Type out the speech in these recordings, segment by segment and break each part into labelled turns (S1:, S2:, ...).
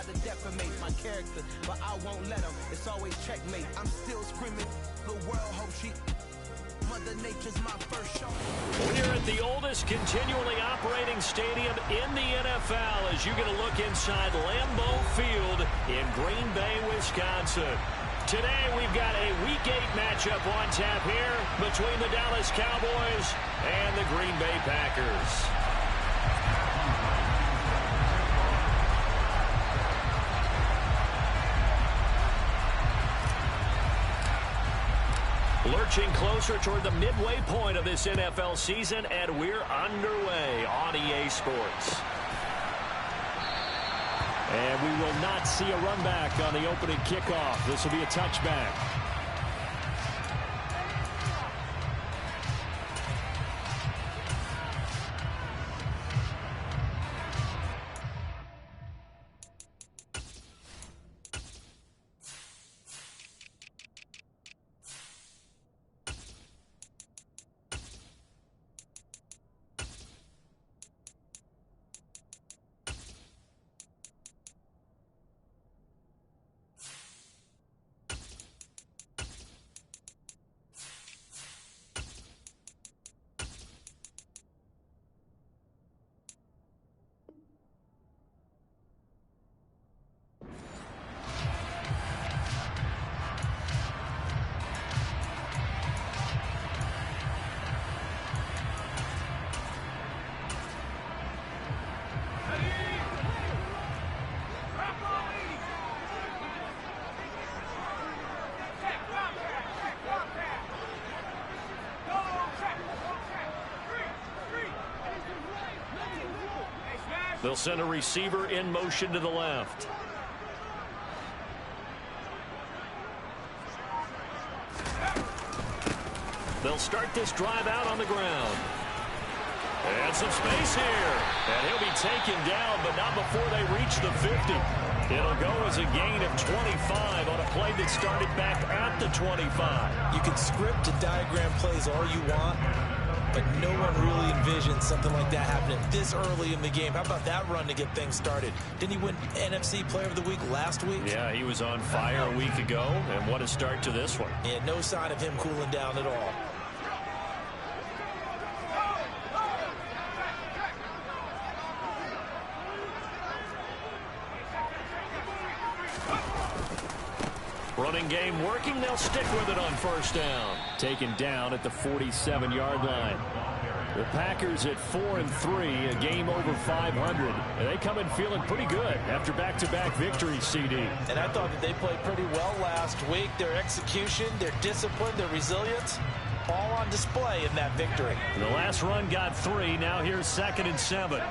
S1: try to defamate my character, but I won't let them. It's always checkmate. I'm still screaming. The world hopes she... Mother Nature's my first show.
S2: We're at the oldest continually operating stadium in the NFL as you get a look inside Lambeau Field in Green Bay, Wisconsin. Today we've got a Week 8 matchup on tap here between the Dallas Cowboys and the Green Bay Packers. Lurching closer toward the midway point of this NFL season, and we're underway on EA Sports. And we will not see a run back on the opening kickoff. This will be a touchback. They'll send a receiver in motion to the left. They'll start this drive out on the ground. And some space here. And he'll be taken down, but not before they reach the 50. It'll go as a gain of 25 on a play that started back at the 25.
S3: You can script and diagram plays all you want, but no one really envisioned something like that happening this early in the game. How about that run to get things started? Didn't he win NFC Player of the Week last week?
S2: Yeah, he was on fire a week ago, and what a start to this one.
S3: Yeah, no sign of him cooling down at all.
S2: Running game working. They'll stick with it on first down. Taken down at the 47-yard line. The Packers at 4-3, a game over 500. And they come in feeling pretty good after back-to-back victories, CD.
S3: And I thought that they played pretty well last week. Their execution, their discipline, their resilience, all on display in that victory.
S2: The last run got 3. Now here's 2nd and 7.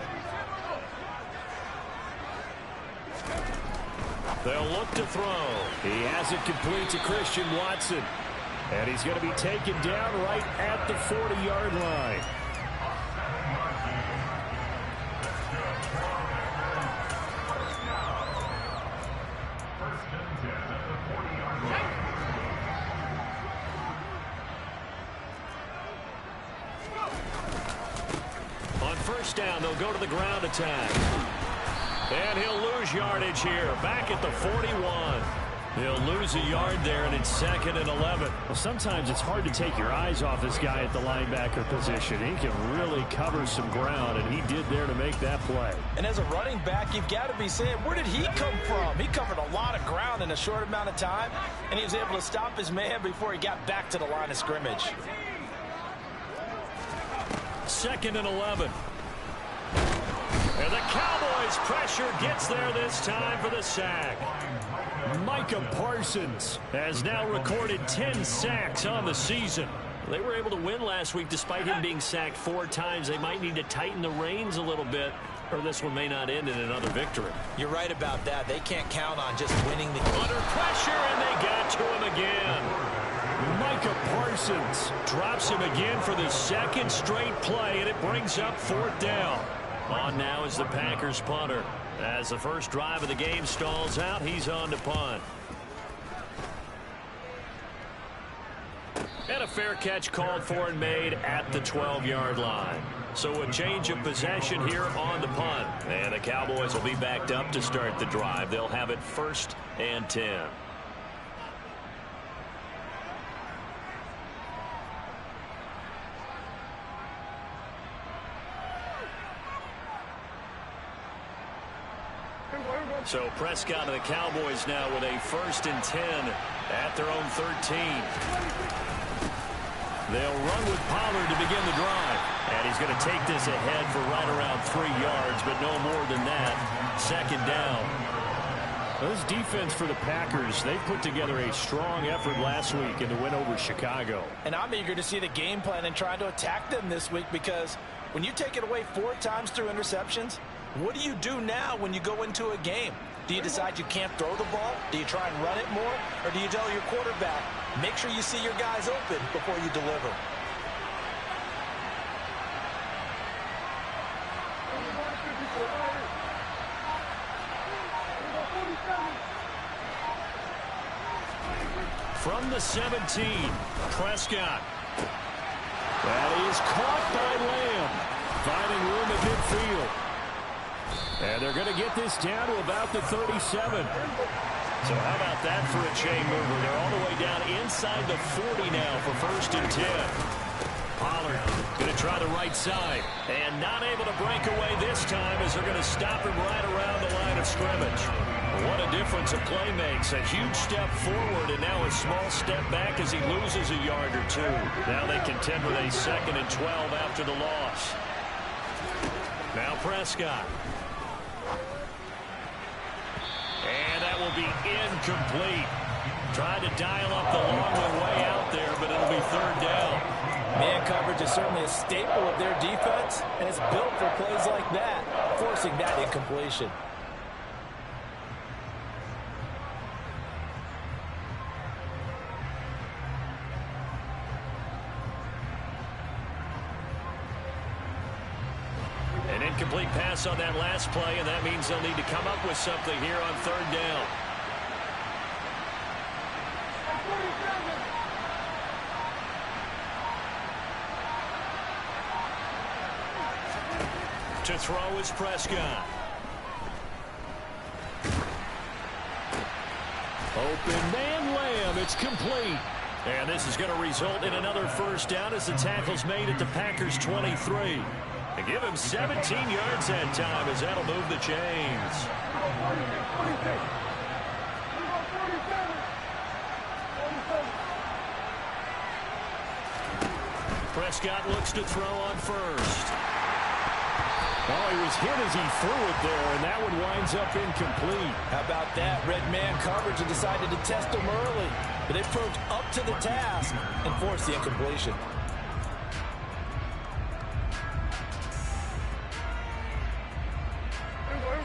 S2: They'll look to throw. He has it complete to Christian Watson. And he's going to be taken down right at the 40-yard line. On first down, they'll go to the ground attack. And he'll lose yardage here, back at the 41. He'll lose a yard there, and it's 2nd and 11. Well, sometimes it's hard to take your eyes off this guy at the linebacker position. He can really cover some ground, and he did there to make that play.
S3: And as a running back, you've got to be saying, where did he come from? He covered a lot of ground in a short amount of time, and he was able to stop his man before he got back to the line of scrimmage.
S2: 2nd and 11. And the Cowboys' pressure gets there this time for the sack. Micah Parsons has now recorded 10 sacks on the season. They were able to win last week despite him being sacked 4 times. They might need to tighten the reins a little bit, or this one may not end in another victory.
S3: You're right about that. They can't count on just winning the game.
S2: Under pressure, and they got to him again. Micah Parsons drops him again for the 2nd straight play, and it brings up 4th down. On now is the Packers punter. As the first drive of the game stalls out, he's on to punt. And a fair catch called for and made at the 12-yard line. So a change of possession here on the punt. And the Cowboys will be backed up to start the drive. They'll have it 1st and 10. So Prescott and the Cowboys now with a 1st and 10 at their own 13. They'll run with Pollard to begin the drive. And he's going to take this ahead for right around 3 yards, but no more than that. 2nd down.
S4: This defense for the Packers, they put together a strong effort last week in the win over Chicago.
S3: And I'm eager to see the game plan and try to attack them this week, because when you take it away 4 times through interceptions, what do you do now when you go into a game? Do you decide you can't throw the ball? Do you try and run it more? Or do you tell your quarterback, make sure you see your guys open before you deliver?
S2: From the 17, Prescott.
S4: That is caught by Lamb, finding room at midfield. And they're going to get this down to about the 37.
S2: So how about that for a chain mover? They're all the way down inside the 40 now for 1st and 10. Pollard going to try the right side. And not able to break away this time as they're going to stop him right around the line of scrimmage. What a difference a play makes. A huge step forward and now a small step back as he loses a yard or 2. Now they contend with a 2nd and 12 after the loss. Now Prescott. And that will be incomplete. Trying to dial up the long one way out there, but it'll be 3rd down.
S3: Man coverage is certainly a staple of their defense, and it's built for plays like that, forcing that incompletion.
S2: An incomplete pass on that last play, and that means they'll need to come up with something here on 3rd down. To throw is Prescott.
S4: Open man Lamb. It's complete.
S2: And this is going to result in another 1st down as the tackle's made at the Packers' 23. They give him 17 yards that time as that'll move the chains. Prescott looks to throw on 1st.
S4: Oh, he was hit as he threw it there, and that one winds up incomplete.
S3: How about that? Red man coverage and decided to test him early. But they approached up to the task and forced the incompletion.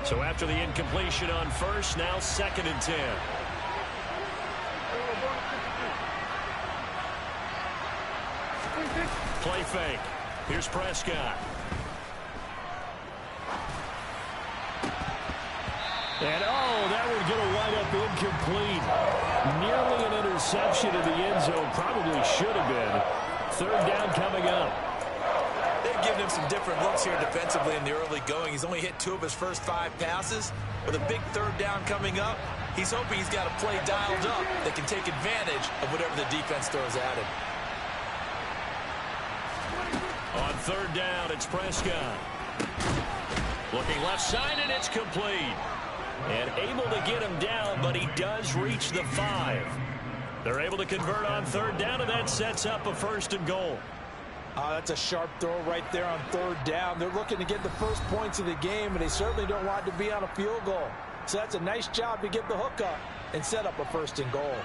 S2: So after the incompletion on 1st, now 2nd and 10. Play fake. Here's Prescott.
S4: And, oh, that one's going to wind up incomplete. Nearly an interception in the end zone. Probably should have been. 3rd down coming up.
S3: They've given him some different looks here defensively in the early going. He's only hit 2 of his first 5 passes. With a big 3rd down coming up, he's hoping he's got a play dialed up that can take advantage of whatever the defense throws at him.
S2: On 3rd down, it's Prescott. Looking left side, and it's complete. And able to get him down, but he does reach the 5. They're able to convert on 3rd down, and that sets up a 1st and goal.
S3: That's a sharp throw right there on 3rd down. They're looking to get the first points of the game, and they certainly don't want to be on a field goal. So that's a nice job to get the hook up and set up a 1st and goal.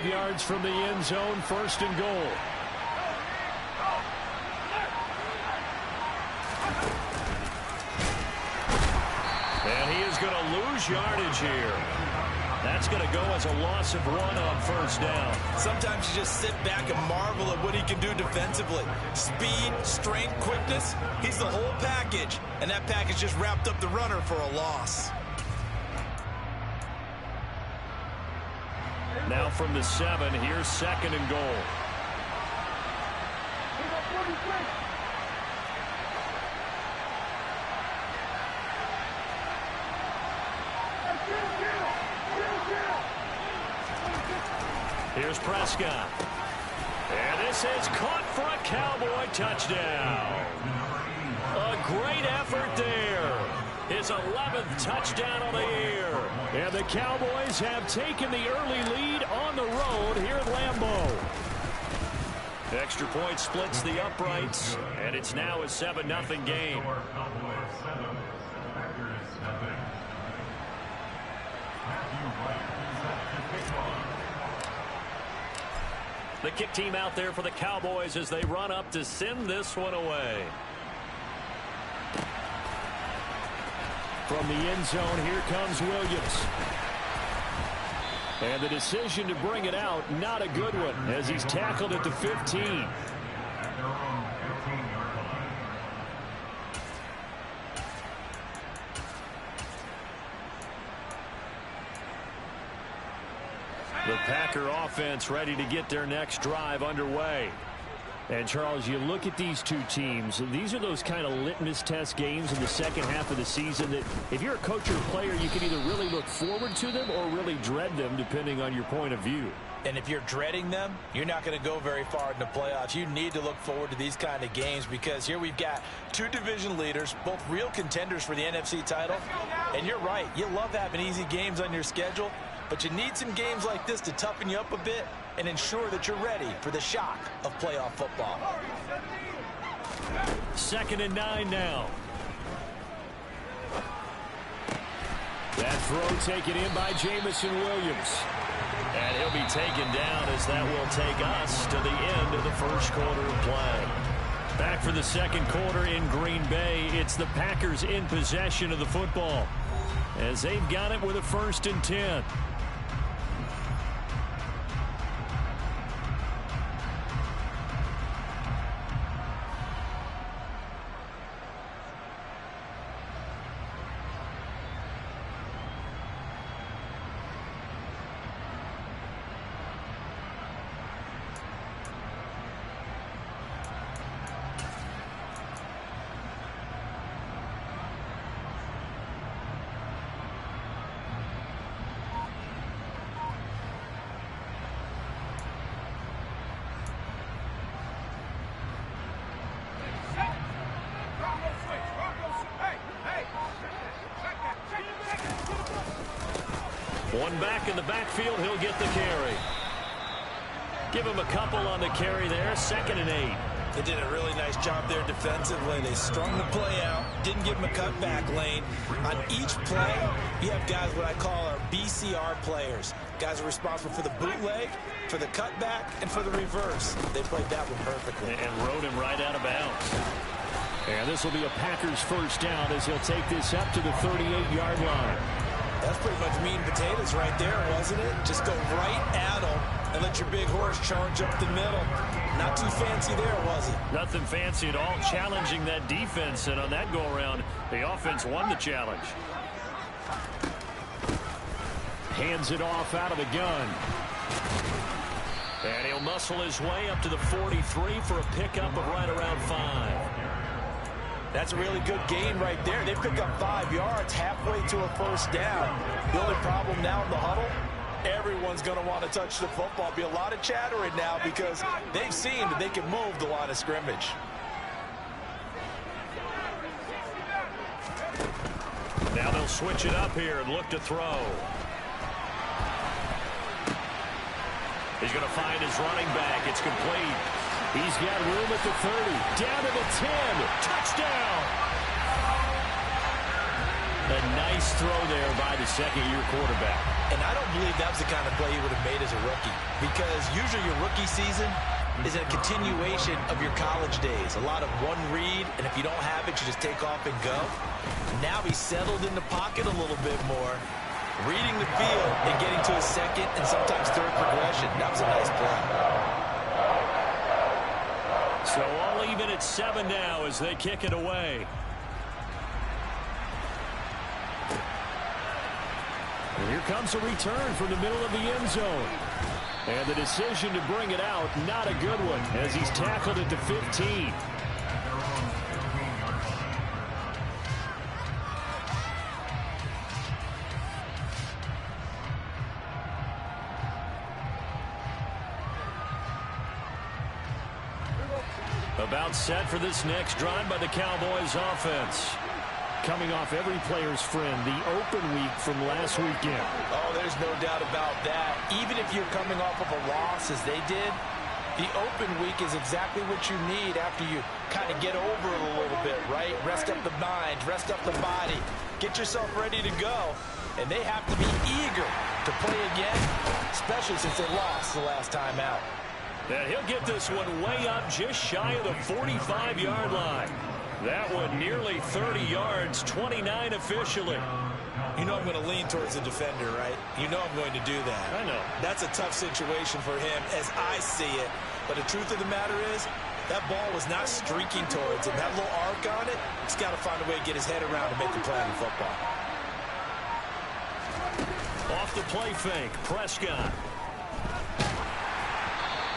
S4: Yards from the end zone, 1st and goal.
S2: to lose yardage here. That's going to go as a loss of 1 on first down.
S3: Sometimes you just sit back and marvel at what he can do defensively. Speed, strength, quickness, he's the whole package. And that package just wrapped up the runner for a loss.
S2: Now from the 7, here's 2nd and goal. Here's Prescott. And this is caught for a Cowboy touchdown. A great effort there. His 11th touchdown on the year. And the Cowboys have taken the early lead on the road here at Lambeau. Extra point splits the uprights, and it's now a 7-0 game. The kick team out there for the Cowboys as they run up to send this one away. From the end zone, here comes Williams. And the decision to bring it out, not a good one, as he's tackled at the 15. The Packer offense ready to get their next drive underway. And, Charles, you look at these two teams, these are those kind of litmus test games in the second half of the season that if you're a coach or a player, you can either really look forward to them or really dread them, depending on your point of view.
S3: And if you're dreading them, you're not going to go very far in the playoffs. You need to look forward to these kind of games because here we've got two division leaders, both real contenders for the NFC title. And you're right, you love having easy games on your schedule, but you need some games like this to toughen you up a bit and ensure that you're ready for the shock of playoff football.
S2: 2nd and 9 now. That throw taken in by Jameson Williams. And he'll be taken down as that will take us to the end of the first quarter of play. Back for the second quarter in Green Bay. It's the Packers in possession of the football as they've got it with a 1st and 10. One back in the backfield, he'll get the carry. Give him a couple on the carry there, 2nd and 8.
S3: They did a really nice job there defensively. They strung the play out, didn't give him a cutback lane. On each play, you have guys what I call our BCR players. Guys are responsible for the bootleg, for the cutback, and for the reverse. They played that one perfectly.
S2: And rode him right out of bounds. And this will be a Packers 1st down as he'll take this up to the 38-yard line.
S3: That's pretty much meat and potatoes right there, wasn't it? Just go right at them and let your big horse charge up the middle. Not too fancy there, was it?
S2: Nothing fancy at all, challenging that defense. And on that go-around, the offense won the challenge. Hands it off out of the gun. And he'll muscle his way up to the 43 for a pickup of right around 5.
S3: That's a really good gain right there. They pick up 5 yards halfway to a 1st down. The only problem now in the huddle, everyone's going to want to touch the football. Be a lot of chattering now because they've seen that they can move the line of scrimmage.
S2: Now they'll switch it up here and look to throw. He's going to find his running back. It's complete. He's got room at the 30. Down to the 10. Touchdown! A nice throw there by the second-year quarterback.
S3: And I don't believe that was the kind of play he would have made as a rookie. Because usually your rookie season, is a continuation of your college days. A lot of one read, and if you don't have it, you just take off and go. Now he's settled in the pocket a little bit more, reading the field and getting to his second and sometimes third progression. That was a nice play.
S2: So all even at 7 now as they kick it away. And here comes a return from the middle of the end zone. And the decision to bring it out, not a good one, as he's tackled at the 15. About set for this next drive by the Cowboys offense. Coming off every player's friend, the open week from last weekend.
S3: Oh, there's no doubt about that. Even if you're coming off of a loss as they did, the open week is exactly what you need after you kind of get over it a little bit, right? Rest up the mind, rest up the body, get yourself ready to go. And they have to be eager to play again, especially since they lost the last time out.
S2: And he'll get this one way up just shy of the 45-yard line. That one nearly 30 yards, 29 officially.
S3: You know I'm going to lean towards the defender, right? You know I'm going to do that.
S2: I know.
S3: That's a tough situation for him as I see it. But the truth of the matter is, that ball was not streaking towards him. That little arc on it, he's got to find a way to get his head around to make the play on the football.
S2: Off the play fake, Prescott.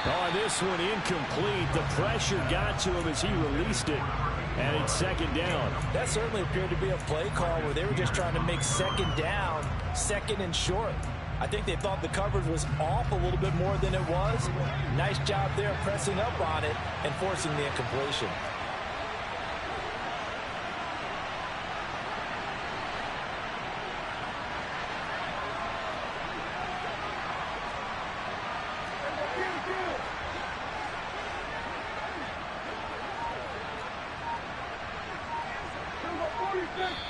S2: Oh, this one incomplete. The pressure got to him as he released it. And it's second down.
S3: That certainly appeared to be a play call where they were just trying to make second down, second and short. I think they thought the coverage was off a little bit more than it was. Nice job there pressing up on it and forcing the incompletion.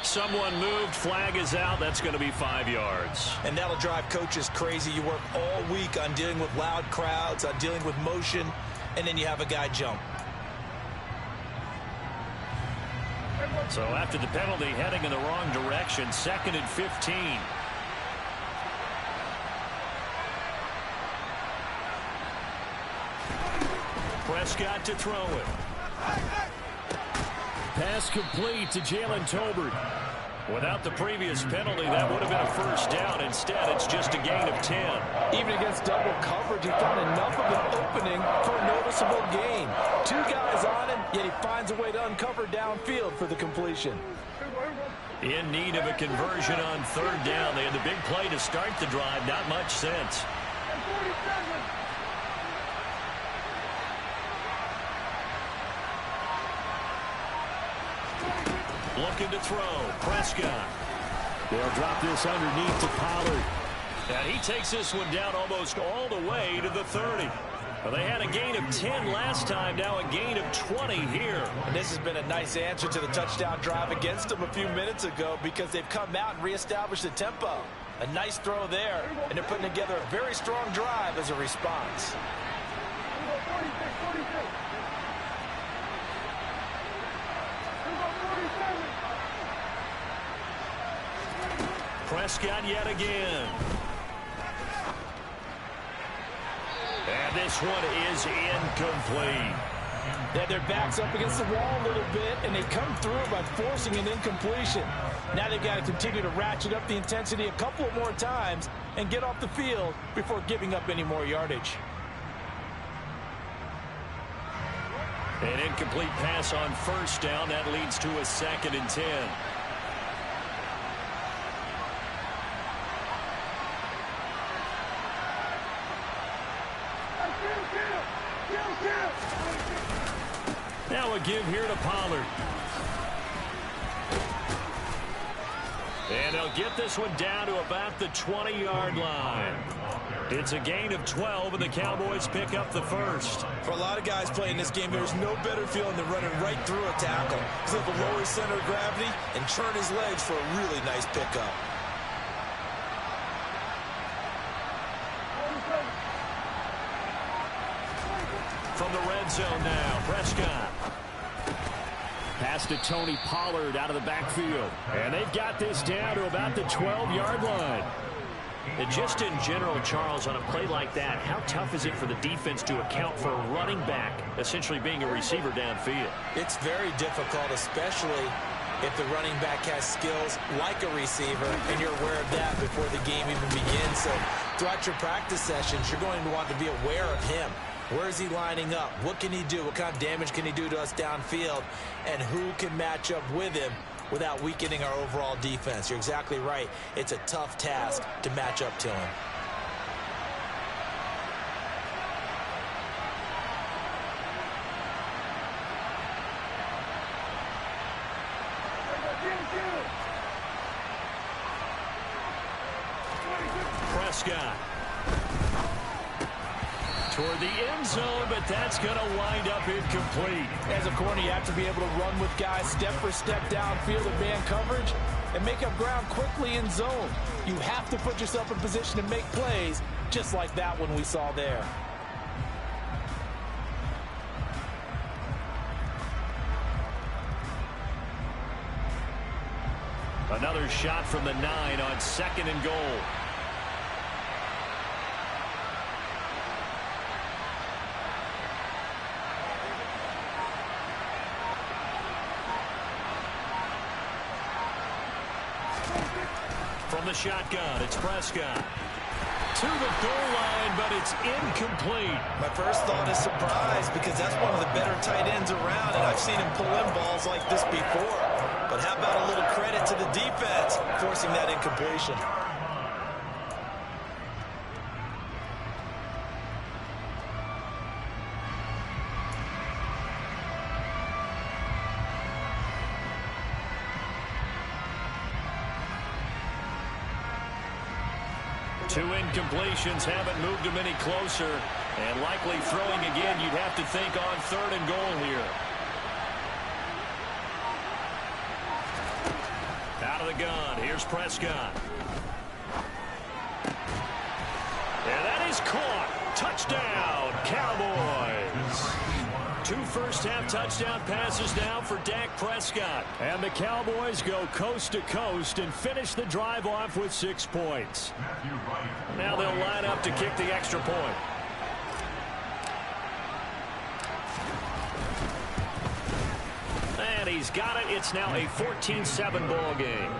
S2: Someone moved, flag is out. That's going to be 5 yards.
S3: And that'll drive coaches crazy. You work all week on dealing with loud crowds, on dealing with motion, and then you have a guy jump.
S2: So after the penalty, heading in the wrong direction, 2nd and 15. Prescott to throw it. Pass complete to Jalen Tolbert. Without the previous penalty, that would have been a first down. Instead, it's just a gain of 10.
S3: Even against double coverage, he found enough of an opening for a noticeable gain. 2 guys on him, yet he finds a way to uncover downfield for the completion.
S2: In need of a conversion on 3rd down. They had the big play to start the drive. Not much sense. Looking to throw. Prescott. They'll drop this underneath to Pollard. And he takes this one down almost all the way to the 30. Well, they had a gain of 10 last time, now a gain of 20 here.
S3: And this has been a nice answer to the touchdown drive against them a few minutes ago because they've come out and reestablished the tempo. A nice throw there, and they're putting together a very strong drive as a response.
S2: Prescott yet again. And this one is incomplete.
S3: They had their backs up against the wall a little bit, and they come through by forcing an incompletion. Now they've got to continue to ratchet up the intensity a couple more times and get off the field before giving up any more yardage.
S2: An incomplete pass on 1st down. That leads to a 2nd and 10. Now a give here to Pollard. And they'll get this one down to about the 20-yard line. It's a gain of 12, and the Cowboys pick up the 1st.
S3: For a lot of guys playing this game, there's no better feeling than running right through a tackle. He's able to lower his center of gravity and turn his legs for a really nice pickup.
S2: from the red zone now. Prescott.
S4: Pass to Tony Pollard out of the backfield. And they've got this down to about the 12-yard line.
S2: And just in general, Charles, on a play like that, how tough is it for the defense to account for a running back essentially being a receiver downfield?
S3: It's very difficult, especially if the running back has skills like a receiver, and you're aware of that before the game even begins. So throughout your practice sessions, you're going to want to be aware of him. Where is he lining up? What can he do? What kind of damage can he do to us downfield? And who can match up with him without weakening our overall defense? You're exactly right. It's a tough task to match up to him.
S2: Prescott toward the end zone, but that's going to wind up incomplete.
S5: As a corner, you have to be able to run with guys step for step downfield in man coverage and make up ground quickly in zone. You have to put yourself in position to make plays, just like that one we saw there.
S2: Another shot from the 9 on 2nd and goal. From the shotgun, it's Prescott. To the goal line, but it's incomplete.
S3: My first thought is surprise, because that's one of the better tight ends around, and I've seen him pull in balls like this before. But how about a little credit to the defense forcing that incompletion?
S2: Two incompletions haven't moved him any closer, and likely throwing again, you'd have to think on 3rd and goal here. Out of the gun, here's Prescott. And that is caught. Touchdown, Cowboys. 2 first-half touchdown passes now for Dak Prescott.
S4: And the Cowboys go coast to coast and finish the drive off with 6 points.
S2: Now they'll line up to kick the extra point. And he's got it. It's now a 14-7 ball game.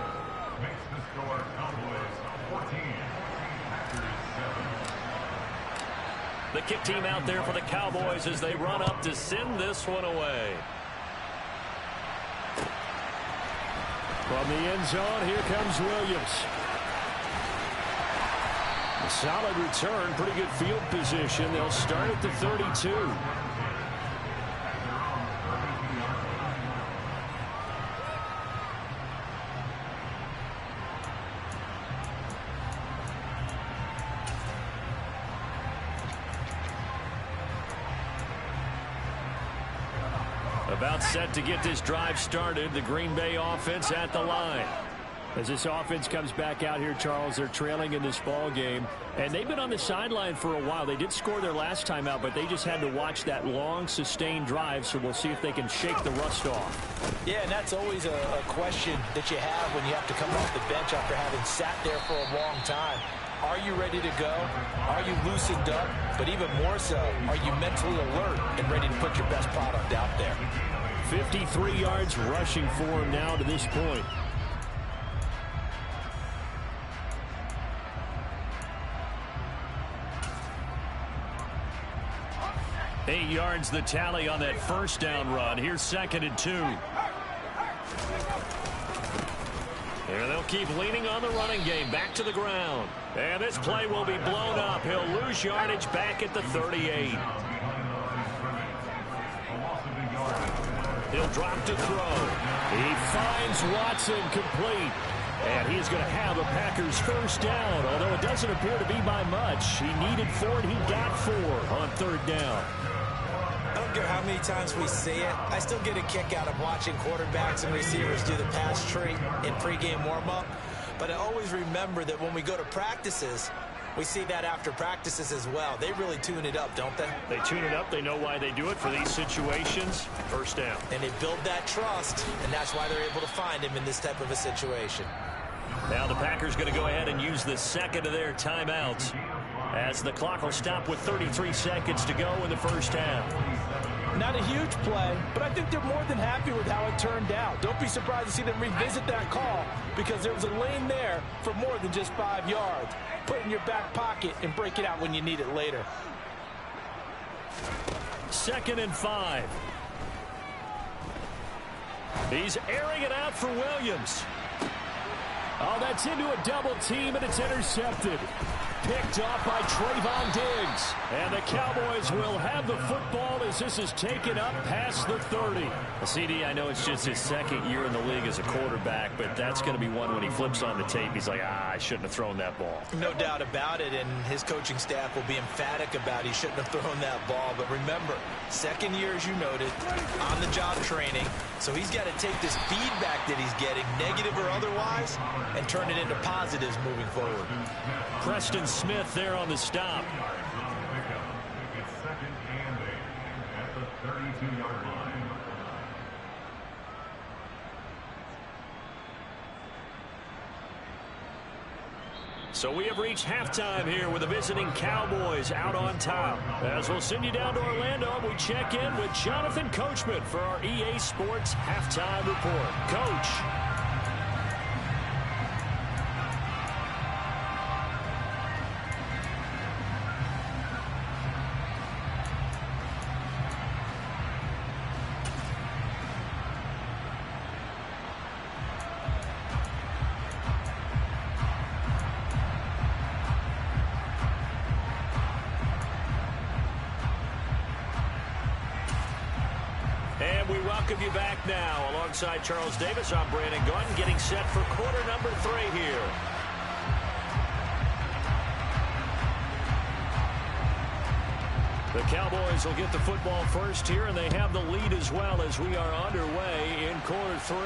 S2: The kick team out there for the Cowboys as they run up to send this one away.
S4: From the end zone, here comes Williams. A solid return, pretty good field position. They'll start at the 32.
S2: About set to get this drive started. The Green Bay offense at the line.
S4: As this offense comes back out here, Charles, they're trailing in this ball game, and they've been on the sideline for a while. They did score their last time out, but they just had to watch that long, sustained drive, so we'll see if they can shake the rust off.
S5: Yeah, and that's always a question that you have when you have to come off the bench after having sat there for a long time. Are you ready to go? Are you loosened up? But even more so, are you mentally alert and ready to put your best product out there?
S4: 53 yards rushing for him now to this point.
S2: 8 yards the tally on that first down run. Here's 2nd and 2. And they'll keep leaning on the running game. Back to the ground. And this play will be blown up. He'll lose yardage back at the 38. He'll drop to throw.
S4: He finds Watson complete. And he's going to have a Packers first down, although it doesn't appear to be by much. He needed 4, and he got 4 on 3rd down.
S3: I don't care how many times we see it. I still get a kick out of watching quarterbacks and receivers do the pass tree in pregame warm-up. But I always remember that when we go to practices,
S5: We see that after practices as well. They really tune it up, don't they?
S2: They tune it up. They know why they do it for these situations. First down.
S5: And they build that trust, and that's why they're able to find him in this type of a situation.
S2: Now the Packers going to go ahead and use the second of their timeouts as the clock will stop with 33 seconds to go in the first half.
S3: Not a huge play, but I think they're more than happy with how it turned out. Don't be surprised to see them revisit that call because there was a lane there for more than just 5 yards. Put it in your back pocket and break it out when you need it later.
S2: 2nd and 5. He's airing it out for Williams.
S4: Oh, that's into a double team, and it's intercepted. Picked off by Trayvon Diggs.
S2: And the Cowboys will have the football as this is taken up past the 30.
S4: Well, CD, I know it's just his second year in the league as a quarterback, but that's going to be one when he flips on the tape. He's like, I shouldn't have thrown that ball.
S5: No doubt about it, and his coaching staff will be emphatic about he shouldn't have thrown that ball. But remember, second year, as you noted, on-the-job training. So he's got to take this feedback that he's getting, negative or otherwise, and turn it into positives moving forward.
S2: Preston Smith there on the stop. So we have reached halftime here with the visiting Cowboys out on top. As we'll send you down to Orlando, we check in with Jonathan Coachman for our EA Sports Halftime Report. Coach. And we welcome you back now. Alongside Charles Davis, I'm Brandon Gunn, getting set for quarter number 3 here. The Cowboys will get the football first here, and they have the lead as well as we are underway in quarter 3.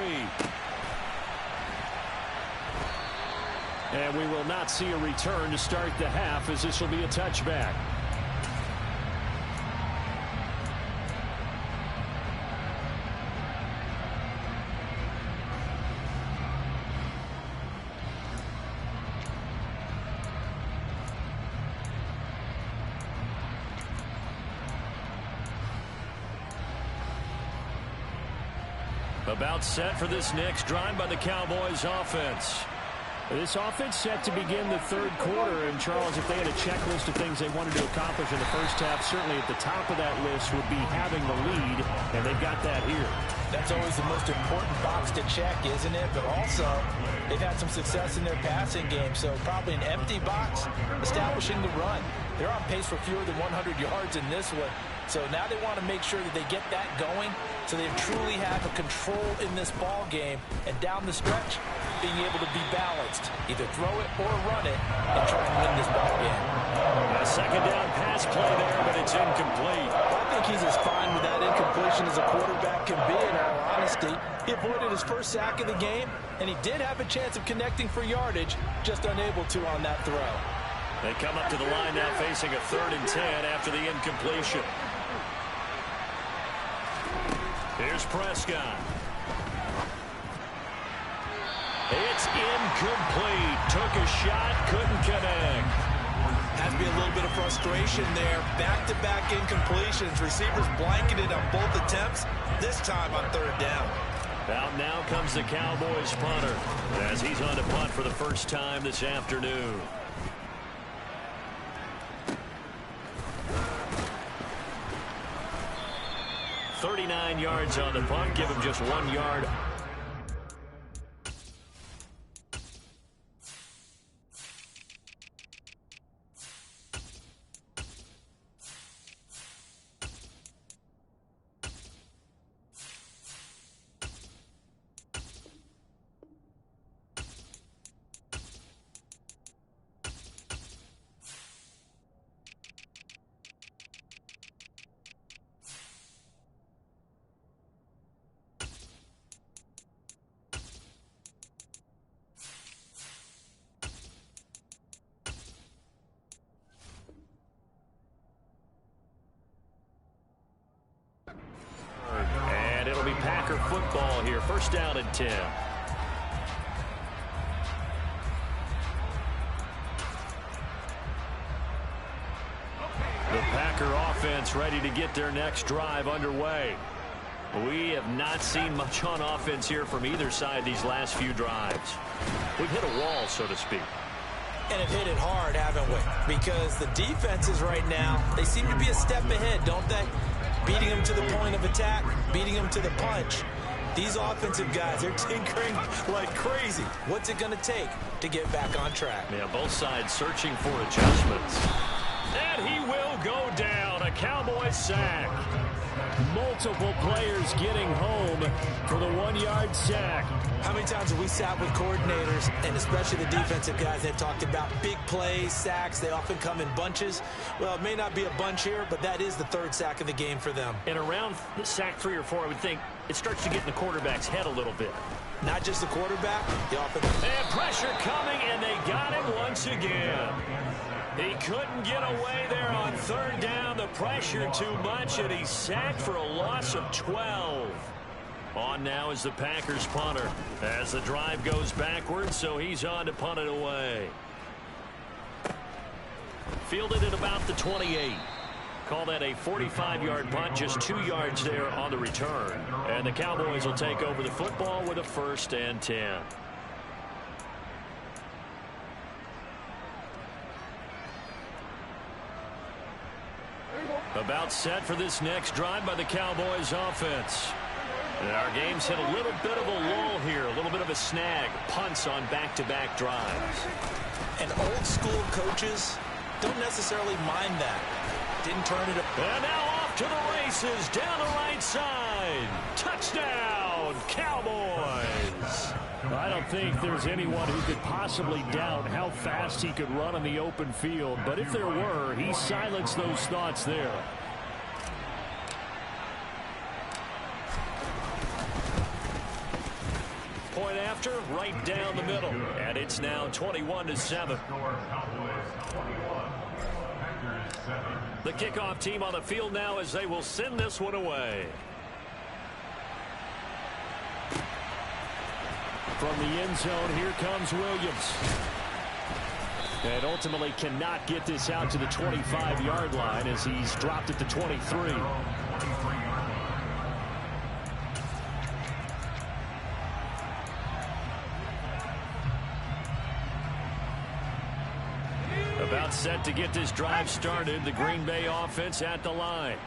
S2: And we will not see a return to start the half, as this will be a touchback. About set for this next drive by the Cowboys offense.
S4: This offense set to begin the third quarter, and Charles, if they had a checklist of things they wanted to accomplish in the first half, certainly at the top of that list would be having the lead, and they've got that here.
S5: That's always the most important box to check, isn't it? But also, they've had some success in their passing game, so probably an empty box, establishing the run. They're on pace for fewer than 100 yards in this one, so now they want to make sure that they get that going so they truly have a control in this ball game, and down the stretch, being able to be balanced, either throw it or run it, and try and win this ball game.
S2: A second down pass play there, but it's incomplete.
S3: I think he's as fine with that incompletion as a quarterback can be, in all honesty. He avoided his first sack of the game, and he did have a chance of connecting for yardage, just unable to on that throw.
S2: They come up to the line now facing a 3rd and 10 after the incompletion. Here's Prescott. It's incomplete. Took a shot, couldn't connect.
S5: Has to be a little bit of frustration there. Back-to-back incompletions. Receivers blanketed on both attempts, this time on 3rd down.
S2: Out now comes the Cowboys punter as he's on to punt for the first time this afternoon. .39 yards on the punt, give him just 1 yard. football here. First down and 10. The Packer offense ready to get their next drive underway. We have not seen much on offense here from either side these last few drives. We've hit a wall, so to speak.
S5: And have hit it hard, haven't we? Because the defenses right now, they seem to be a step ahead, don't they? Beating them to the point of attack, beating them to the punch. These offensive guys, they're tinkering like crazy. What's it going to take to get back on track?
S2: Yeah, both sides searching for adjustments. And he will go down. A Cowboys sack.
S4: Multiple players getting home for the 1-yard sack.
S5: How many times have we sat with coordinators, and especially the defensive guys that talked about big plays, sacks? They often come in bunches. Well, it may not be a bunch here, but that is the third sack of the game for them.
S2: And around sack 3 or 4, I would think it starts to get in the quarterback's head a little bit.
S5: Not just the quarterback, the offense.
S2: And pressure coming, and they got him once again. He couldn't get away there on third down. The pressure too much, and he's sacked for a loss of 12. On now is the Packers punter as the drive goes backwards, so he's on to punt it away. Fielded at about the 28. Call that a 45-yard punt, just 2 yards there on the return. And the Cowboys will take over the football with a 1st and 10. About set for this next drive by the Cowboys offense. And our game's hit a little bit of a lull here, a little bit of a snag. Punts on back-to-back drives.
S5: And old school coaches don't necessarily mind that. Didn't turn it up.
S2: And now off to the races down the right side. Touchdown, Cowboys.
S4: I don't think there's anyone who could possibly doubt how fast he could run on the open field. But if there were, he silenced those thoughts there.
S2: Point after, right down the middle. And it's now 21-7. The kickoff team on the field now as they will send this one away.
S4: From the end zone, here comes Williams. And ultimately cannot get this out to the 25-yard line as he's dropped at the 23.
S2: About set to get this drive started. The Green Bay offense at the line.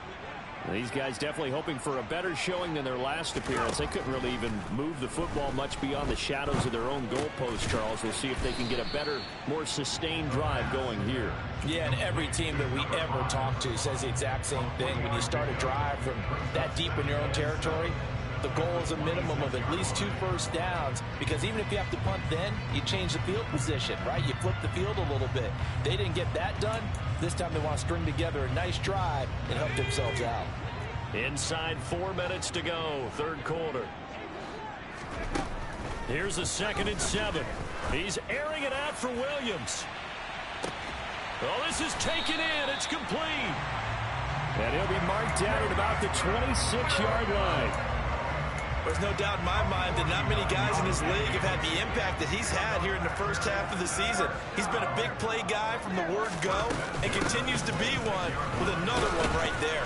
S4: These guys definitely hoping for a better showing than their last appearance. They couldn't really even move the football much beyond the shadows of their own goalpost, Charles. We'll see if they can get a better, more sustained drive going here.
S5: Yeah, and every team that we ever talk to says the exact same thing. When you start a drive from that deep in your own territory, the goal is a minimum of at least 2 first downs, because even if you have to punt then, you change the field position, right? You flip the field a little bit. They didn't get that done. This time they want to string together a nice drive and help themselves out.
S2: Inside 4 minutes to go, third quarter. Here's the 2nd and 7. He's airing it out for Williams. Well, this is taken in. It's complete.
S4: And he'll be marked down at about the 26-yard line.
S5: There's no doubt in my mind that not many guys in this league have had the impact that he's had here in the first half of the season. He's been a big play guy from the word go and continues to be one with another one right there.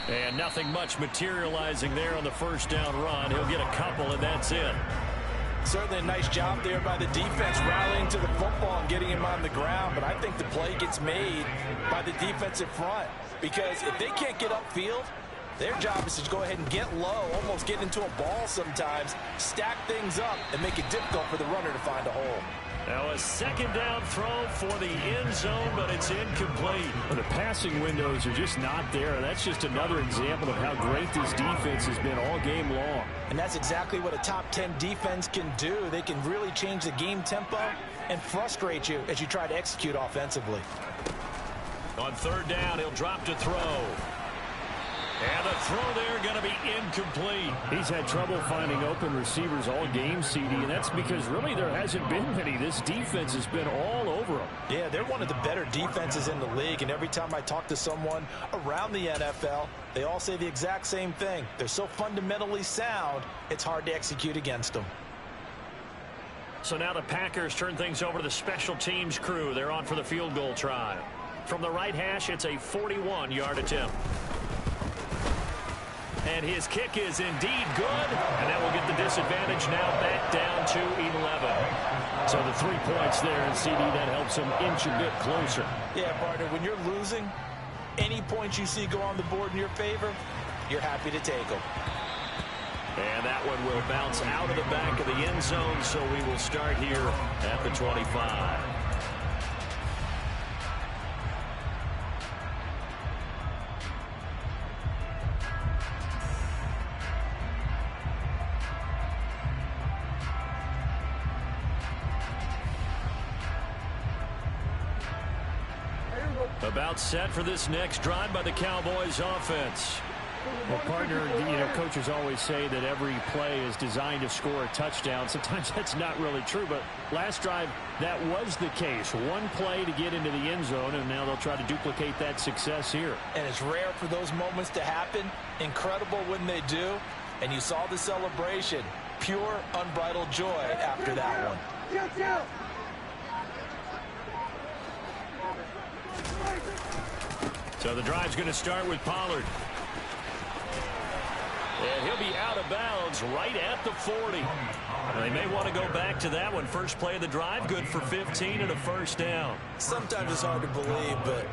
S2: And nothing much materializing there on the first down run. He'll get a couple, and that's it.
S5: Certainly a nice job there by the defense rallying to the football and getting him on the ground. But I think the play gets made by the defensive front, because if they can't get upfield, their job is to go ahead and get low, almost get into a ball sometimes, stack things up, and make it difficult for the runner to find a hole.
S2: Now a 2nd down throw for the end zone, but it's incomplete.
S4: Well, the passing windows are just not there. And that's just another example of how great this defense has been all game long.
S5: And that's exactly what a top 10 defense can do. They can really change the game tempo and frustrate you as you try to execute offensively.
S2: On 3rd down, he'll drop to throw. And the throw there going to be incomplete.
S4: He's had trouble finding open receivers all game, CD, and that's because really there hasn't been many. This defense has been all over him.
S5: Yeah, they're one of the better defenses in the league, and every time I talk to someone around the NFL, they all say the exact same thing. They're so fundamentally sound, it's hard to execute against them.
S2: So now the Packers turn things over to the special teams crew. They're on for the field goal try. From the right hash, it's a 41-yard attempt. And his kick is indeed good, and that will get the disadvantage now back down to 11.
S4: So the 3 points there, and CD, that helps him inch a bit closer.
S5: Yeah, partner, when you're losing, any points you see go on the board in your favor, you're happy to take them.
S2: And that one will bounce out of the back of the end zone, so we will start here at the 25. About set for this next drive by the Cowboys offense.
S4: Well, partner, coaches always say that every play is designed to score a touchdown. Sometimes that's not really true, but last drive, that was the case. One play to get into the end zone, and now they'll try to duplicate that success here.
S5: And it's rare for those moments to happen. Incredible when they do. And you saw the celebration. Pure, unbridled joy after that one.
S2: So the drive's going to start with Pollard. And he'll be out of bounds right at the 40. They may want to go back to that one. First play of the drive, good for 15 and a first down.
S5: Sometimes it's hard to believe, but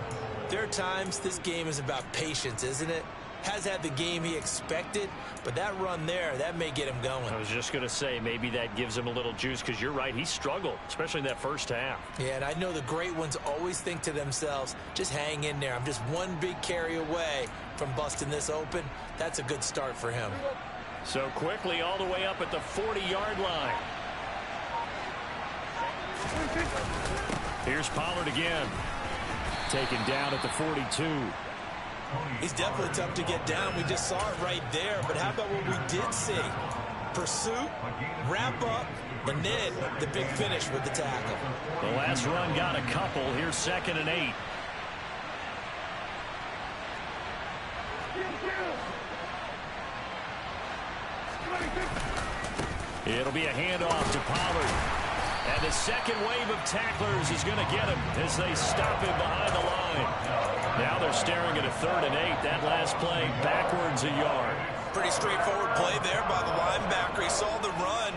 S5: there are times this game is about patience, isn't it? Has had the game he expected, but that run there, that may get him going.
S2: I was just going to say, maybe that gives him a little juice, because you're right, he struggled, especially in that first half.
S5: Yeah, and I know the great ones always think to themselves, just hang in there. I'm just one big carry away from busting this open. That's a good start for him.
S2: So quickly all the way up at the 40-yard line. Here's Pollard again. Taken down at the 42.
S5: He's definitely tough to get down. We just saw it right there. But how about what we did see? Pursuit, wrap up, and then the big finish with the tackle.
S2: The last run got a couple. Here's 2nd and 8. It'll be a handoff to Pollard. And the second wave of tacklers is going to get him as they stop him behind the line. Now they're staring at a 3rd and 8. That last play backwards a yard.
S5: Pretty straightforward play there by the linebacker. He saw the run,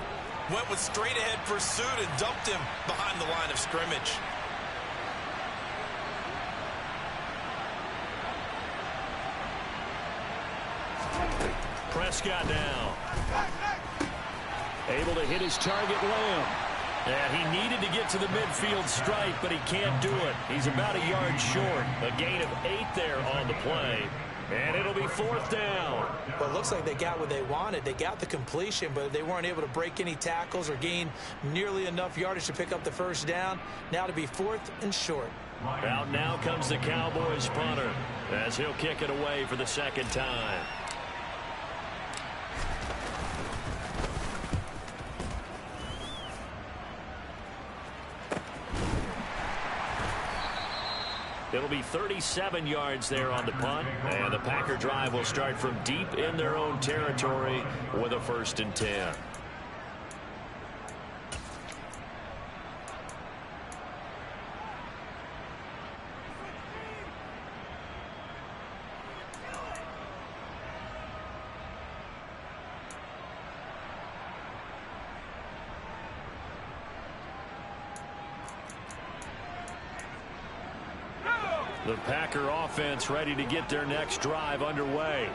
S5: went with straight ahead pursuit and dumped him behind the line of scrimmage.
S2: Prescott now. Able to hit his target, Lamb. And he needed to get to the midfield stripe, but he can't do it. He's about a yard short. A gain of 8 there on the play. And it'll be 4th down.
S5: Well, it looks like they got what they wanted. They got the completion, but they weren't able to break any tackles or gain nearly enough yardage to pick up the first down. Now to be 4th and short.
S2: Out now comes the Cowboys punter as he'll kick it away for the 2nd time. It'll be 37 yards there on the punt, and the Packer drive will start from deep in their own territory with a 1st and 10. The Packer offense ready to get their next drive underway.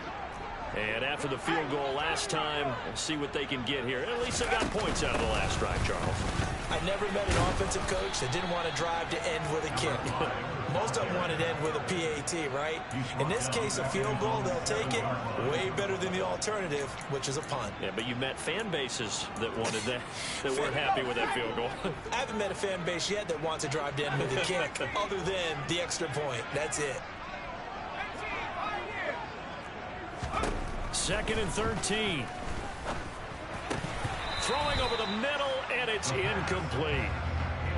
S2: And after the field goal last time, we'll see what they can get here. At least they got points out of the last drive, Charles.
S5: I never met an offensive coach that didn't want to drive to end with a kick. Most of them wanted to end with a PAT, right? In this case, a field goal, they'll take it. Way better than the alternative, which is a punt.
S2: Yeah, but you met fan bases that wanted that, that weren't happy with that field goal.
S5: I haven't met a fan base yet that wants to drive to end with a kick, other than the extra point. That's it.
S2: 2nd and 13. Throwing over the middle, and it's incomplete.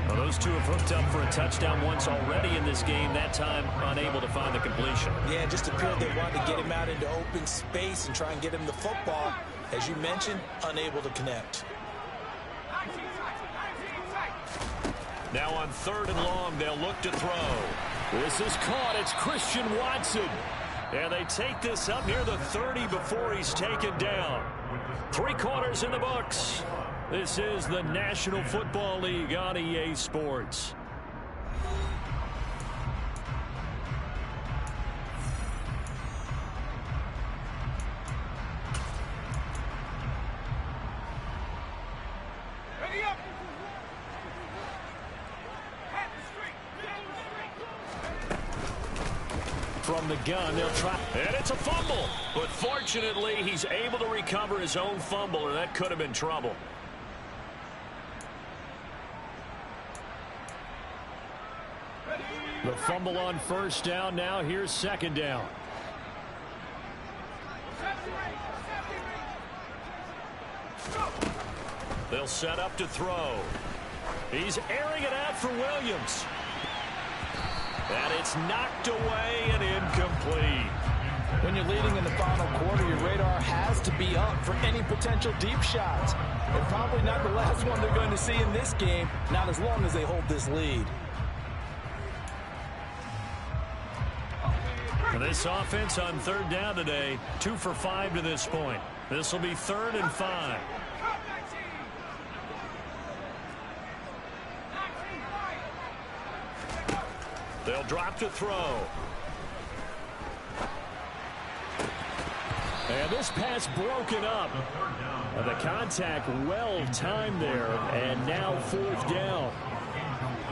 S4: Well, those two have hooked up for a touchdown once already in this game, that time unable to find the completion.
S3: Yeah, it just appeared they wanted to get him out into open space and try and get him the football. As you mentioned, unable to connect.
S2: Now on 3rd and long, they'll look to throw.
S4: This is caught. It's Christian Watson.
S2: And they take this up near the 30 before he's taken down. 3 quarters in the books. This is the National Football League on EA Sports. From the gun, they'll try. And it's a fumble. But fortunately, he's able to recover his own fumble, or that could have been trouble.
S4: The fumble on 1st down. Now here's 2nd down.
S2: They'll set up to throw. He's airing it out for Williams. And it's knocked away and incomplete.
S5: When you're leading in the final quarter, your radar has to be up for any potential deep shots. And probably not the last one they're going to see in this game, not as long as they hold this lead.
S2: For this offense on 3rd down today, 2 for 5 to this point. This will be 3rd and 5. They'll drop to throw.
S4: And this pass broken up. The contact well timed there. And now 4th down.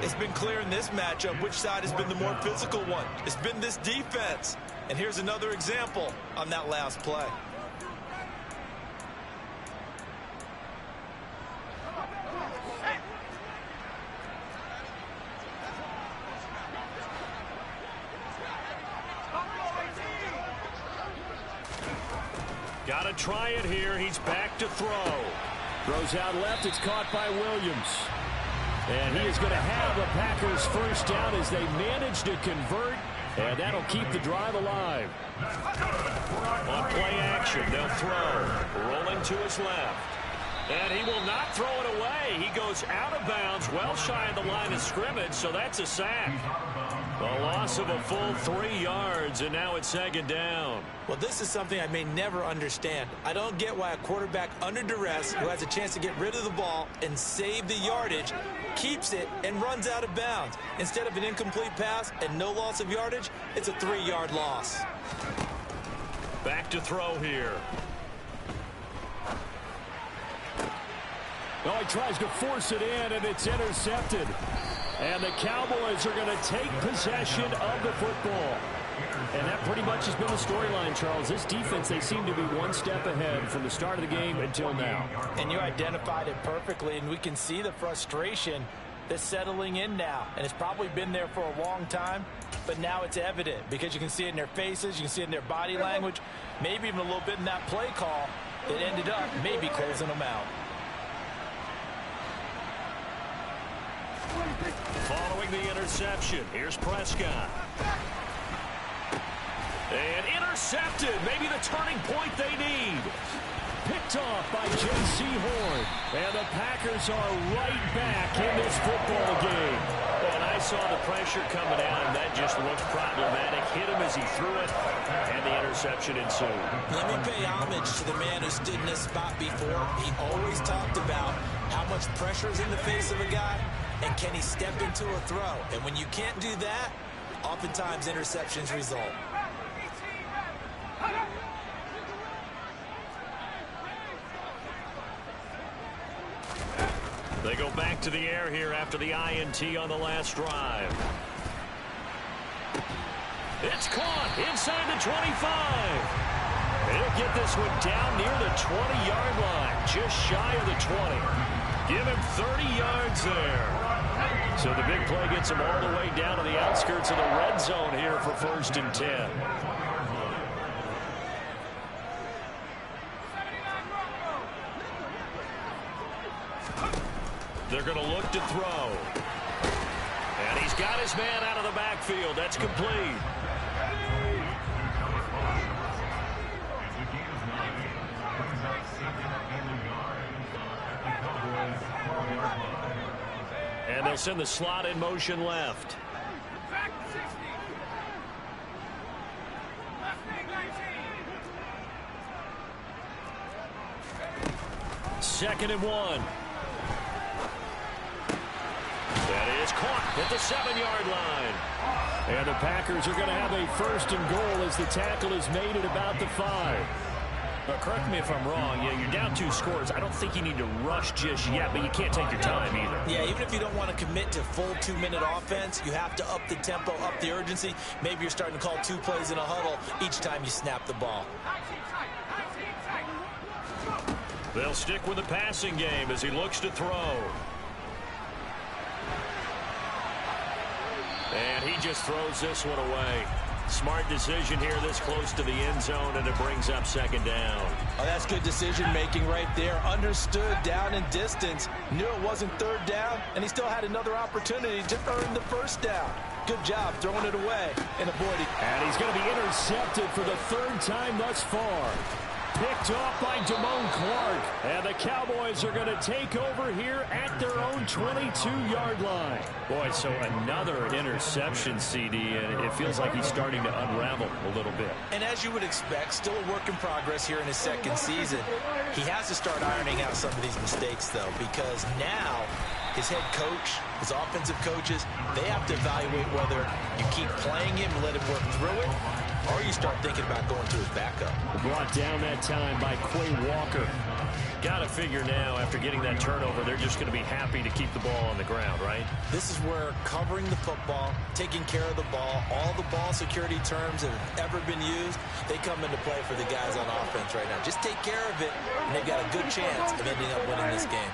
S3: It's been clear in this matchup which side has been the more physical one. It's been this defense. And here's another example on that last play.
S2: Got to try it here. He's back to throw.
S4: Throws out left. It's caught by Williams. And he is going to have the Packers 1st down as they manage to convert. And that'll keep the drive alive.
S2: On play action, they'll throw. Rolling to his left. And he will not throw it away. He goes out of bounds, well shy of the line of scrimmage, so that's a sack. A loss of a full 3 yards, and now it's 2nd down.
S3: Well, this is something I may never understand. I don't get why a quarterback under duress who has a chance to get rid of the ball and save the yardage keeps it and runs out of bounds. Instead of an incomplete pass and no loss of yardage, it's a 3-yard loss.
S2: Back to throw here.
S4: Oh, he tries to force it in, and it's intercepted. And the Cowboys are going to take possession of the football. And that pretty much has been the storyline, Charles. This defense, they seem to be one step ahead from the start of the game until now.
S5: And you identified it perfectly, and we can see the frustration that's settling in now. And it's probably been there for a long time, but now it's evident because you can see it in their faces, you can see it in their body language, maybe even a little bit in that play call that ended up maybe closing them out.
S2: Following the interception, here's Prescott. And intercepted, maybe the turning point they need.
S4: Picked off by J.C. Horn. And the Packers are right back in this football game.
S2: And I saw the pressure coming out, and that just looked problematic. Hit him as he threw it, and the interception ensued.
S3: Let me pay homage to the man who stood in this spot before. He always talked about how much pressure is in the face of a guy, and can he step into a throw. And when you can't do that, oftentimes interceptions result.
S2: They go back to the air here after the INT on the last drive. It's caught inside the 25. He'll get this one down near the 20-yard line, just shy of the 20. Give him 30 yards there. So the big play gets him all the way down to the outskirts of the red zone here for 1st and 10. They're going to look to throw. got his man out of the backfield. That's complete. And they'll send the slot in motion left. Second and 1. That is caught at the 7-yard line. And the Packers are going to have a first and goal as the tackle is made at about the 5.
S4: But correct me if I'm wrong. Yeah, you're down 2 scores. I don't think you need to rush just yet, but you can't take your time either.
S3: Yeah, even if you don't want to commit to full 2-minute offense, you have to up the tempo, up the urgency. Maybe you're starting to call 2 plays in a huddle each time you snap the ball.
S2: They'll stick with the passing game as he looks to throw. And he just throws this one away. Smart decision here this close to the end zone, and it brings up second down.
S3: Oh, that's good decision-making right there. Understood down and distance. Knew it wasn't third down, and he still had another opportunity to earn the first down. Good job throwing it away and avoiding.
S4: And he's going to be intercepted for the 3rd time thus far. Picked off by Damone Clark. And the Cowboys are going to take over here at their own 22-yard line.
S2: Boy, so another interception, CD, and it feels like he's starting to unravel a little bit.
S3: And as you would expect, still a work in progress here in his 2nd season. He has to start ironing out some of these mistakes, though, because now his head coach, his offensive coaches, they have to evaluate whether you keep playing him and let him work through it, or you start thinking about going to his backup.
S4: Brought down that time by Quay Walker.
S2: Got to figure now, after getting that turnover, they're just going to be happy to keep the ball on the ground, right?
S3: This is where covering the football, taking care of the ball, all the ball security terms that have ever been used, they come into play for the guys on offense right now. Just take care of it, and they've got a good chance of ending up winning this game.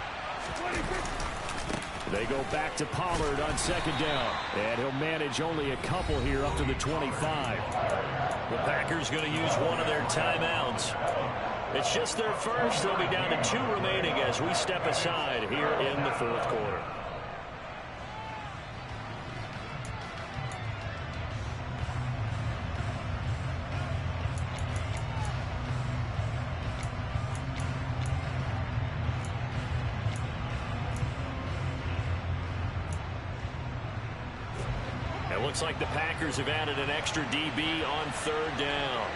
S4: They go back to Pollard on 2nd down. And he'll manage only a couple here up to the 25.
S2: The Packers going to use one of their timeouts. It's just their first. They'll be down to 2 remaining as we step aside here in the 4th quarter. It looks like the Packers have added an extra DB on 3rd down.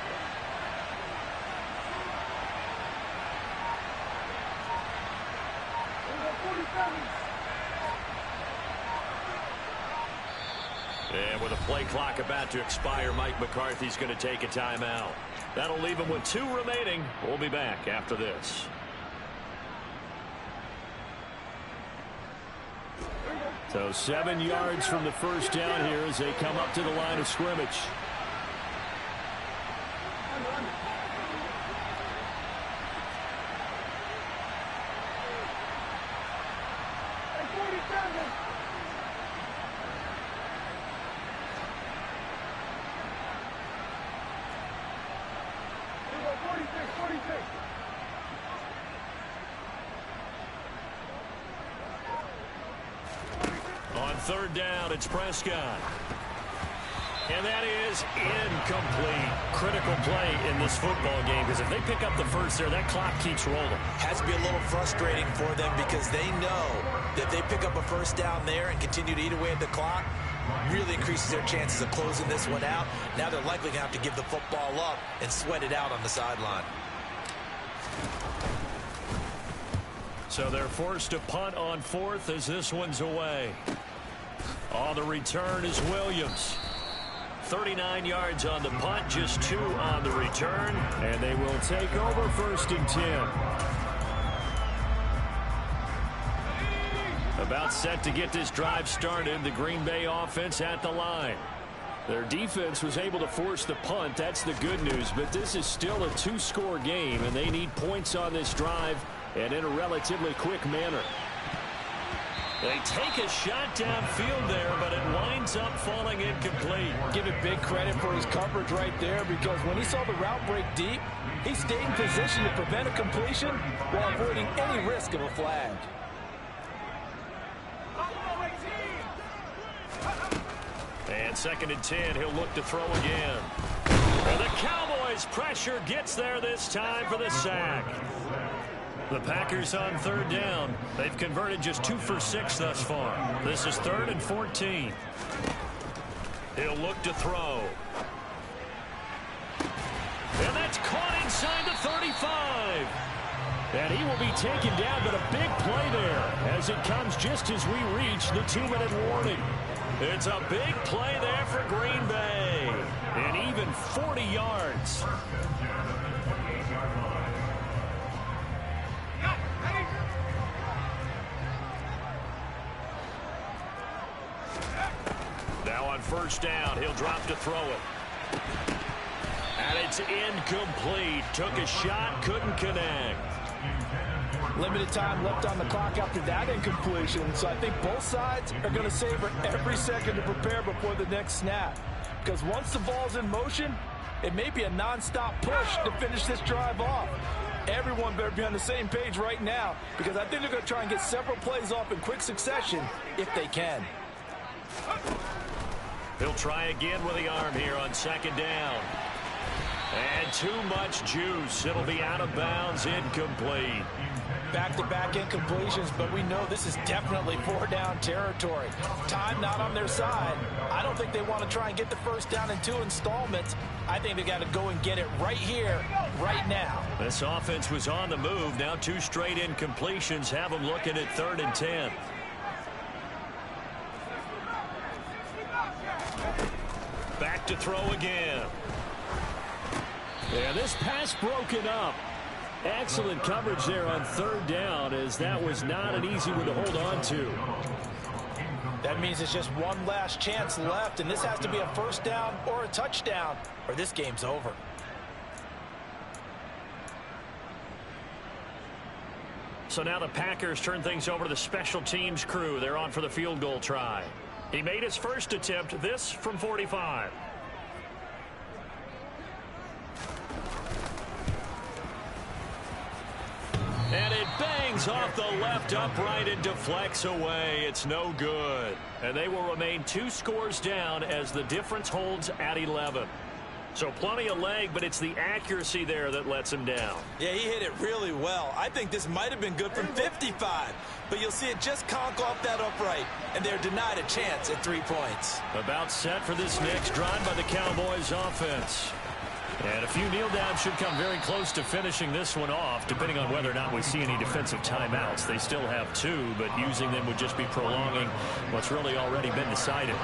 S2: And with a play clock about to expire, Mike McCarthy's going to take a timeout. That'll leave him with 2 remaining. We'll be back after this.
S4: So 7 yards from the first down here as they come up to the line of scrimmage.
S2: On 3rd down, it's Prescott. And that is incomplete. Critical play in this football game, because if they pick up the first there, that clock keeps rolling.
S3: Has to be a little frustrating for them because they know that they pick up a first down there and continue to eat away at the clock, really increases their chances of closing this one out. Now they're likely going to have to give the football up and sweat it out on the sideline.
S2: So they're forced to punt on 4th as this one's away. On the return is Williams. 39 yards on the punt, just 2 on the return.
S4: And they will take over 1st and 10.
S2: About set to get this drive started, the Green Bay offense at the line.
S4: Their defense was able to force the punt. That's the good news. But this is still a 2-score game, and they need points on this drive and in a relatively quick manner.
S2: They take a shot downfield there, but it winds up falling incomplete.
S6: Give it big credit for his coverage right there, because when he saw the route break deep, he stayed in position to prevent a completion while avoiding any risk of a flag.
S2: And 2nd and 10, he'll look to throw again. And the Cowboys' pressure gets there this time for the sack. The Packers on 3rd down. They've converted just 2 for 6 thus far. This is 3rd and 14. He'll look to throw. And that's caught inside the 35. And he will be taken down, but a big play there as it comes just as we reach the 2-minute warning. It's a big play there for Green Bay. And even 40 yards. Now on 1st down, he'll drop to throw it. And it's incomplete. Took a shot, couldn't connect.
S6: Limited time left on the clock after that incompletion, so I think both sides are going to savor every second to prepare before the next snap. Because once the ball's in motion, it may be a non-stop push to finish this drive off. Everyone better be on the same page right now, because I think they're going to try and get several plays off in quick succession if they can.
S2: He'll try again with the arm here on 2nd down. And too much juice. It'll be out of bounds, incomplete.
S6: Back-to-back incompletions, but we know this is definitely 4-down territory. Time not on their side. I don't think they want to try and get the 1st down in 2 installments. I think they got to go and get it right here, right now.
S2: This offense was on the move. Now 2 straight incompletions have them looking at 3rd and 10. Back to throw again.
S4: Yeah, this pass broken up. Excellent coverage there on 3rd down, as that was not an easy one to hold on to.
S6: That means it's just one last chance left, and this has to be a 1st down or a touchdown, or this game's over.
S2: So now the Packers turn things over to the special teams crew. They're on for the field goal try. He made his first attempt, this from 45. And it bangs off the left upright and deflects away. It's no good. And they will remain 2 scores down as the difference holds at 11. So plenty of leg, but it's the accuracy there that lets him down.
S3: Yeah, he hit it really well. I think this might have been good from 55. But you'll see it just conk off that upright, and they're denied a chance at 3 points.
S2: About set for this next drive by the Cowboys offense. And a few kneel downs should come very close to finishing this one off, depending on whether or not we see any defensive timeouts. They still have 2, but using them would just be prolonging what's really already been decided.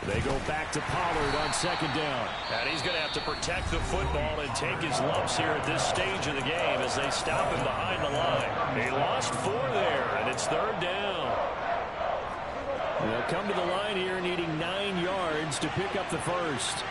S2: They go back to Pollard on 2nd down. And he's going to have to protect the football and take his lumps here at this stage of the game as they stop him behind the line. He lost 4 there, and it's 3rd down.
S4: They'll come to the line here needing 9 yards to pick up the first.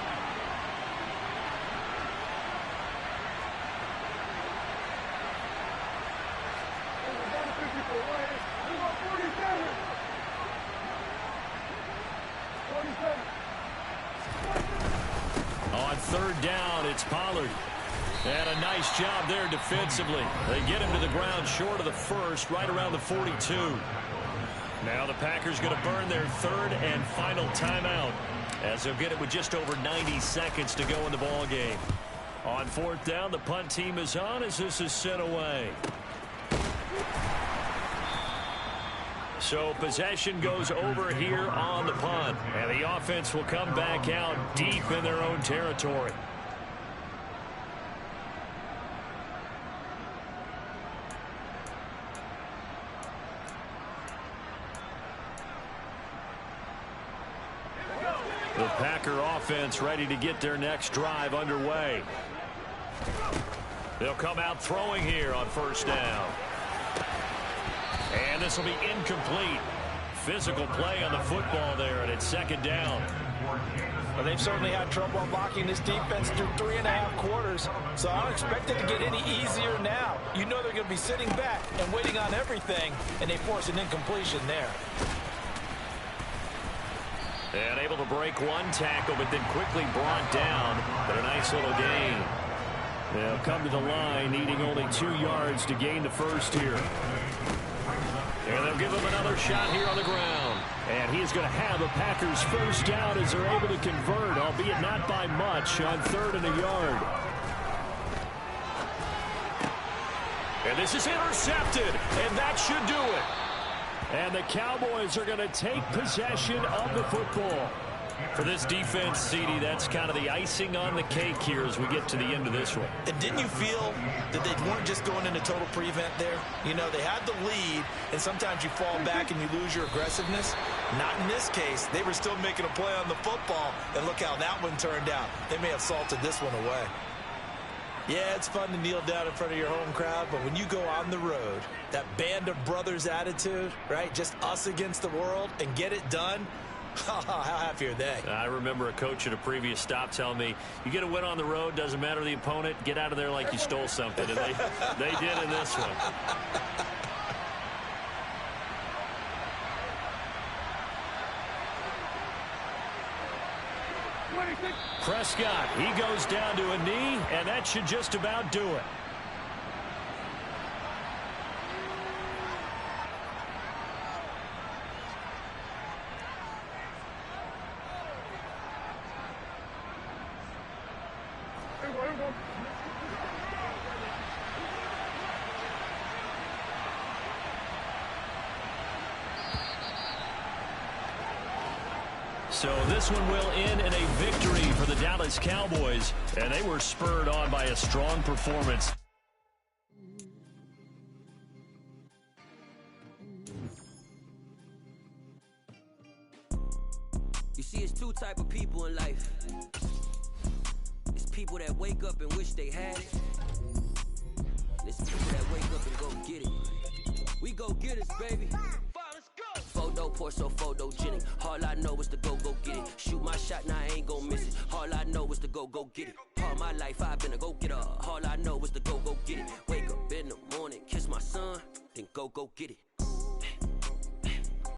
S4: On 3rd down, it's Pollard. And a nice job there defensively. They get him to the ground short of the first, right around the 42. Now the Packers going to burn their 3rd and final timeout, as they'll get it with just over 90 seconds to go in the ball game. On 4th down, the punt team is on as this is sent away. So possession goes over here on the punt, and the offense will come back out deep in their own territory. The Packer offense ready to get their next drive underway. They'll come out throwing here on 1st down. And this will be incomplete. Physical play on the football there, and it's 2nd down.
S6: Well, they've certainly had trouble unlocking this defense through 3.5 quarters, so I don't expect it to get any easier now. You know they're going to be sitting back and waiting on everything, and they force an incompletion there.
S2: And able to break 1 tackle, but then quickly brought down. But a nice little gain. They'll come to the line, needing only 2 yards to gain the first here. And they'll give him another shot here on the ground. And he's going to have a Packers first down as they're able to convert, albeit not by much, on 3rd and a yard. And this is intercepted, and that should do it. And the Cowboys are going to take possession of the football. For this defense, CD, that's kind of the icing on the cake here as we get to the end of this one.
S3: And didn't you feel that they weren't just going into total prevent there? You know, they had the lead, and sometimes you fall back and you lose your aggressiveness. Not in this case. They were still making a play on the football, and look how that one turned out. They may have salted this one away. Yeah, it's fun to kneel down in front of your home crowd, but when you go on the road, that band of brothers attitude, right, just us against the world, and get it done, how happy are they?
S2: I remember a coach at a previous stop telling me, you get a win on the road, doesn't matter the opponent, get out of there like you stole something. And they did in this one. Prescott, he goes down to a knee, and that should just about do it. So this one will end in a victory for the Dallas Cowboys, and they were spurred on by a strong performance.
S7: You see, it's two type of people in life. It's people that wake up and wish they had it. And it's people that wake up and go get it. We go get it, baby. Photo poor, so photogenic. All I know is to go get it. Shoot my shot, now I ain't gon' miss it. All I know is to go get it. All my life I've been a go-getter. All I know is to go get it. Wake up in the morning, kiss my son, then go get it.